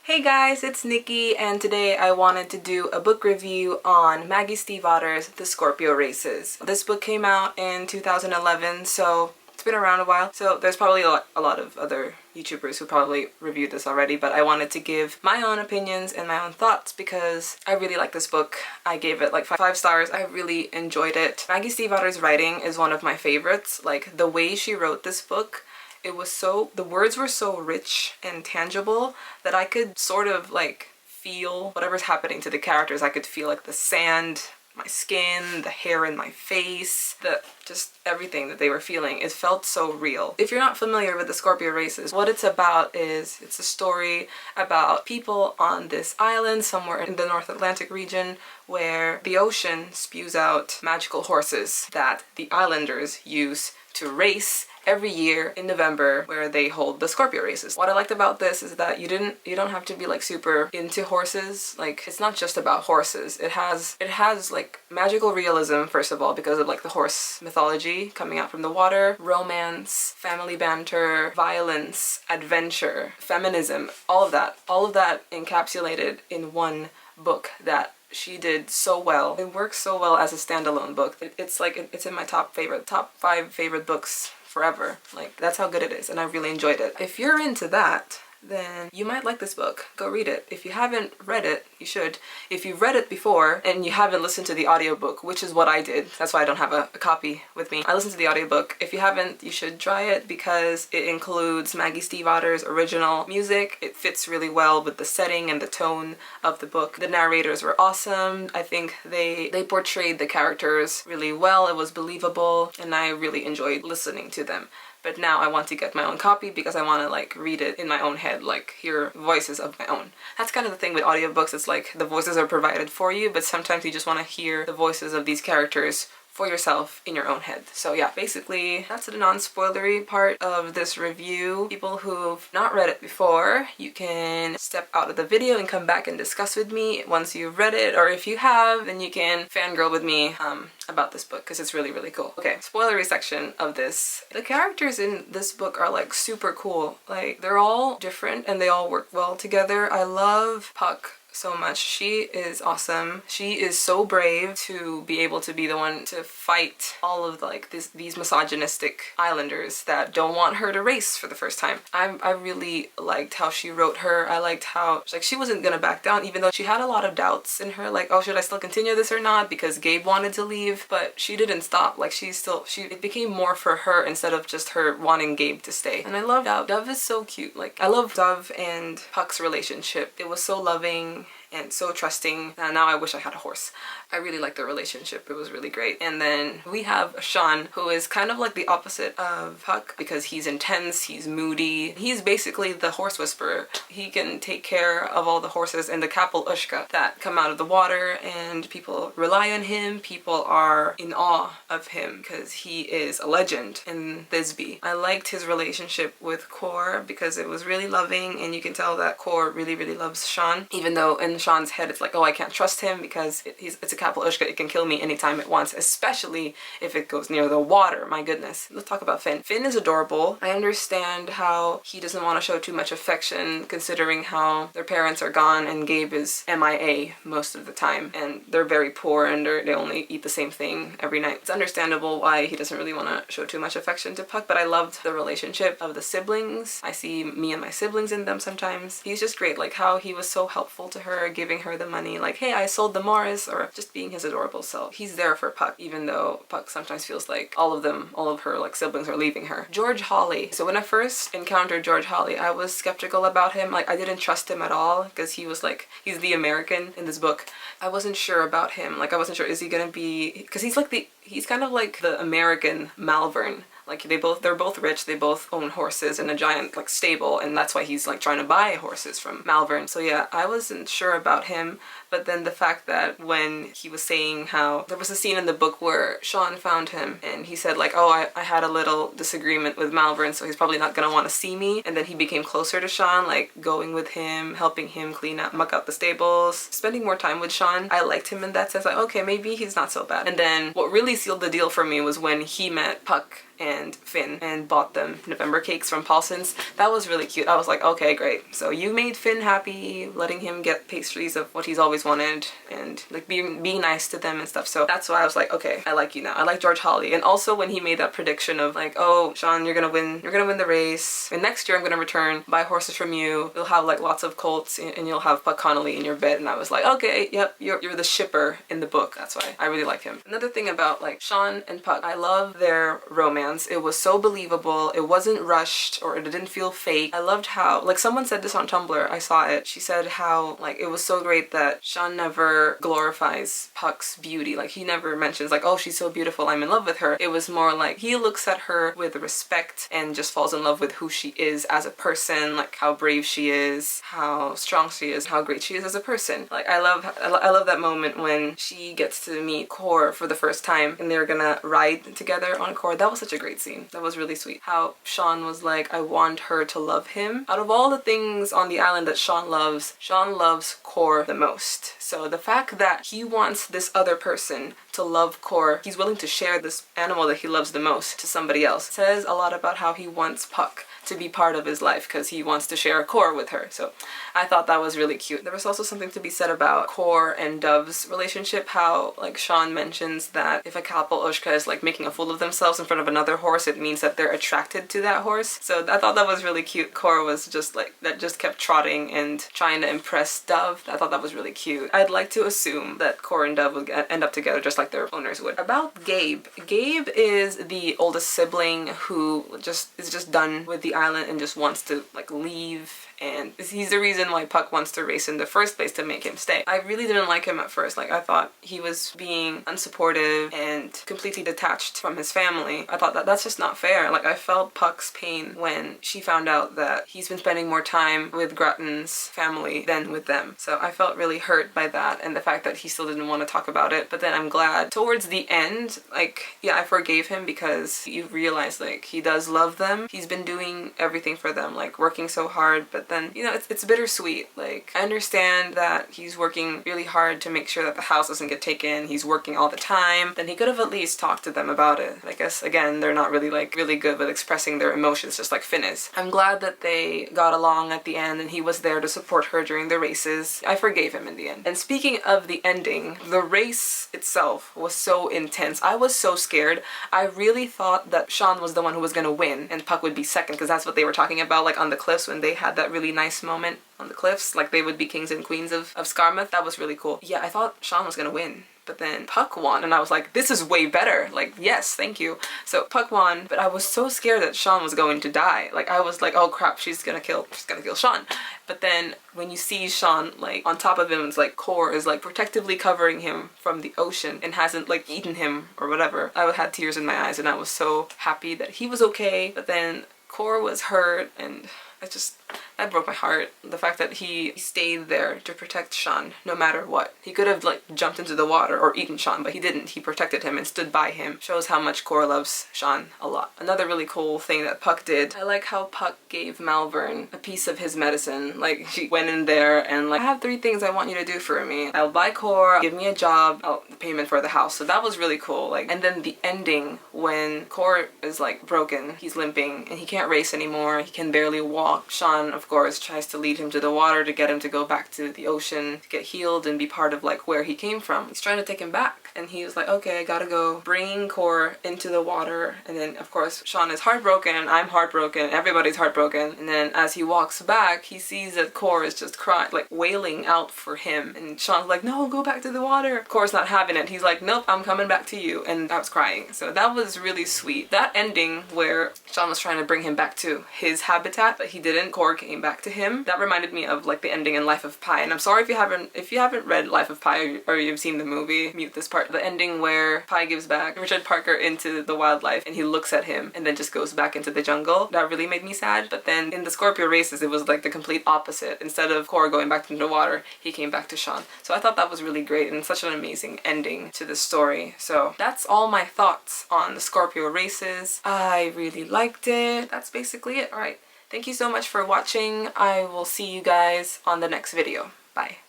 Hey guys, it's Nikki, and today I wanted to do a book review on Maggie Stiefvater's The Scorpio Races. This book came out in 2011, so it's been around a while. So there's probably a lot of other YouTubers who probably reviewed this already, but I wanted to give my own opinions and my own thoughts because I really like this book. I gave it like 5 stars. I really enjoyed it. Maggie Stiefvater's writing is one of my favorites. Like, the way she wrote this book, the words were so rich and tangible that I could sort of like feel whatever's happening to the characters. I could feel like the sand, my skin, the hair in my face, just everything that they were feeling. It felt so real. If you're not familiar with the Scorpio Races, what it's about is it's a story about people on this island somewhere in the North Atlantic region where the ocean spews out magical horses that the islanders use to race every year in November, where they hold the Scorpio Races. What I liked about this is that you don't have to be like super into horses. Like, it's not just about horses. It has like magical realism, first of all, because of like the horse mythology coming out from the water, romance, family banter, violence, adventure, feminism, all of that encapsulated in one book that she did so well. It works so well as a standalone book. It's in my top 5 favorite books forever. Like, that's how good it is, and I really enjoyed it. If you're into that, then you might like this book. Go read it. If you haven't read it, you should. If you've read it before and you haven't listened to the audiobook, which is what I did, that's why I don't have a copy with me. I listened to the audiobook. If you haven't, you should try it because it includes Maggie Stiefvater's original music. It fits really well with the setting and the tone of the book. The narrators were awesome. I think they portrayed the characters really well. It was believable, and I really enjoyed listening to them. But now I want to get my own copy because I want to like read it in my own head, like hear voices of my own. That's kind of the thing with audiobooks. It's like the voices are provided for you, but sometimes you just want to hear the voices of these characters for yourself in your own head. So yeah, basically that's the non-spoilery part of this review. People who've not read it before, you can step out of the video and come back and discuss with me once you've read it, or if you have, then you can fangirl with me about this book because it's really, really cool. Okay, spoilery section of this. The characters in this book are like super cool. Like, they're all different and they all work well together. I love Puck so much. She is awesome. She is so brave to be able to be the one to fight all of like these misogynistic islanders that don't want her to race for the first time. I really liked how she wrote her. I liked how like she wasn't gonna back down, even though she had a lot of doubts in her, like, oh, should I still continue this or not, because Gabe wanted to leave, but she didn't stop. Like, it became more for her instead of just her wanting Gabe to stay. And I love Dove. Dove is so cute. Like, I love Dove and Puck's relationship. It was so loving and so trusting. Now I wish I had a horse. I really like their relationship. It was really great. And then we have Sean, who is kind of like the opposite of Puck because he's intense, he's moody. He's basically the horse whisperer. He can take care of all the horses in the Kapel Ushka that come out of the water, and people rely on him. People are in awe of him because he is a legend in Thisbe. I liked his relationship with Kor because it was really loving, and you can tell that Kor really, really loves Sean, even though in Sean's head it's like, oh, I can't trust him because it's a Kapel Ushka. It can kill me anytime it wants, especially if it goes near the water. My goodness. Let's talk about Finn. Finn is adorable. I understand how he doesn't want to show too much affection considering how their parents are gone and Gabe is MIA most of the time, and they're very poor and they only eat the same thing every night. It's understandable why he doesn't really want to show too much affection to Puck, but I loved the relationship of the siblings. I see me and my siblings in them sometimes. He's just great, like how he was so helpful to her, giving her the money, like, hey, I sold the Morris, or just being his adorable self. He's there for Puck, even though Puck sometimes feels like all of her like siblings are leaving her. George Hawley. So when I first encountered George Hawley, I was skeptical about him. Like, I didn't trust him at all because he was like, he's the American in this book. I wasn't sure about him. Like, I wasn't sure, is he gonna be, because he's kind of like the American Malvern. Like, they're both rich, they both own horses in a giant like stable, and that's why he's like trying to buy horses from Malvern. So yeah, I wasn't sure about him. But then the fact that when he was saying how there was a scene in the book where Sean found him and he said like, oh, I had a little disagreement with Malvern, so he's probably not gonna want to see me. And then he became closer to Sean, like going with him, helping him muck out the stables, spending more time with Sean. I liked him in that sense. Like, okay, maybe he's not so bad. And then what really sealed the deal for me was when he met Puck and and Finn and bought them November cakes from Paulson's. That was really cute. I was like, okay, great. So you made Finn happy, letting him get pastries of what he's always wanted and like being nice to them and stuff. So that's why I was like, okay, I like you now. I like George Hawley. And also when he made that prediction of like, oh, Sean, you're gonna win the race, and next year I'm gonna return, buy horses from you, you'll have like lots of colts, and you'll have Puck Connolly in your bed. And I was like, okay, yep, you're the shipper in the book. That's why I really like him. Another thing about like Sean and Puck, I love their romance. It was so believable. It wasn't rushed or it didn't feel fake. I loved how, like, someone said this on Tumblr, I saw it. She said how like it was so great that Sean never glorifies Puck's beauty. Like he never mentions like, oh, she's so beautiful, I'm in love with her. It was more like he looks at her with respect and just falls in love with who she is as a person, like how brave she is, how strong she is, how great she is as a person. Like I love that moment when she gets to meet Kor for the first time and they're gonna ride together on Kor. That was such a great scene. That was really sweet. How Sean was like, I want her to love him. Out of all the things on the island that Sean loves Kor the most. So the fact that he wants this other person to love Kor, he's willing to share this animal that he loves the most to somebody else, says a lot about how he wants Puck to be part of his life because he wants to share Kor with her. So I thought that was really cute. There was also something to be said about Kor and Dove's relationship, how like Sean mentions that if a Kalpal Ushka is like making a fool of themselves in front of another horse, it means that they're attracted to that horse. So I thought that was really cute. Kor was just like, that just kept trotting and trying to impress Dove. I thought that was really cute. I'd like to assume that Kor and Dove would end up together just like their owners would. About Gabe. Gabe is the oldest sibling who is just done with the island and just wants to like leave, and he's the reason why Puck wants to race in the first place, to make him stay. I really didn't like him at first. Like I thought he was being unsupportive and completely detached from his family. I thought that's just not fair. Like I felt Puck's pain when she found out that he's been spending more time with Grutton's family than with them. So I felt really hurt by that and the fact that he still didn't want to talk about it. But then I'm glad towards the end, like, yeah, I forgave him because you realize like he does love them. He's been doing everything for them, like working so hard, but then, you know, it's bittersweet. Like, I understand that he's working really hard to make sure that the house doesn't get taken. He's working all the time. Then he could have at least talked to them about it. I guess, again, they're not really, like, really good with expressing their emotions, just like Finn is. I'm glad that they got along at the end and he was there to support her during the races. I forgave him in the end. And speaking of the ending, the race itself was so intense. I was so scared. I really thought that Sean was the one who was gonna win and Puck would be second, because that's what they were talking about, like, on the cliffs when they had that really nice moment on the cliffs, like they would be kings and queens of Skarmoth. That was really cool. Yeah, I thought Sean was gonna win, but then Puck won and I was like, this is way better. Like, yes, thank you. So Puck won, but I was so scared that Sean was going to die. Like, I was like, oh crap, she's gonna kill Sean. But then when you see Sean like on top of him, it's like Kor is like protectively covering him from the ocean and hasn't like eaten him or whatever. I had tears in my eyes and I was so happy that he was okay. But then Kor was hurt and that broke my heart. The fact that he stayed there to protect Sean no matter what. He could have like jumped into the water or eaten Sean, but he didn't. He protected him and stood by him. Shows how much Kor loves Sean a lot. Another really cool thing that Puck did, I like how Puck gave Malvern a piece of his medicine. Like, she went in there and like, I have 3 things I want you to do for me. I'll buy Kor, give me a job, the payment for the house. So that was really cool. Like, and then the ending when Kor is like broken, he's limping and he can't race anymore. He can barely walk. Sean, of course, tries to lead him to the water to get him to go back to the ocean to get healed and be part of like where he came from. He's trying to take him back and he was like, okay, I gotta go, bringing Kor into the water. And then of course Sean is heartbroken, I'm heartbroken, everybody's heartbroken. And then as he walks back, he sees that Kor is just crying, like wailing out for him. And Sean's like, no, go back to the water. Kor's not having it. He's like, nope, I'm coming back to you. And I was crying. So that was really sweet. That ending where Sean was trying to bring him back to his habitat, but he didn't. Kor came back to him. That reminded me of like the ending in Life of Pi. And I'm sorry if you haven't read Life of Pi or you've seen the movie, mute this part. The ending where Pi gives back Richard Parker into the wildlife and he looks at him and then just goes back into the jungle. That really made me sad. But then in the Scorpio races, it was like the complete opposite. Instead of Kor going back into the water, he came back to Sean. So I thought that was really great and such an amazing ending to the story. So that's all my thoughts on the Scorpio races. I really liked it. That's basically it. Alright. Thank you so much for watching. I will see you guys on the next video. Bye.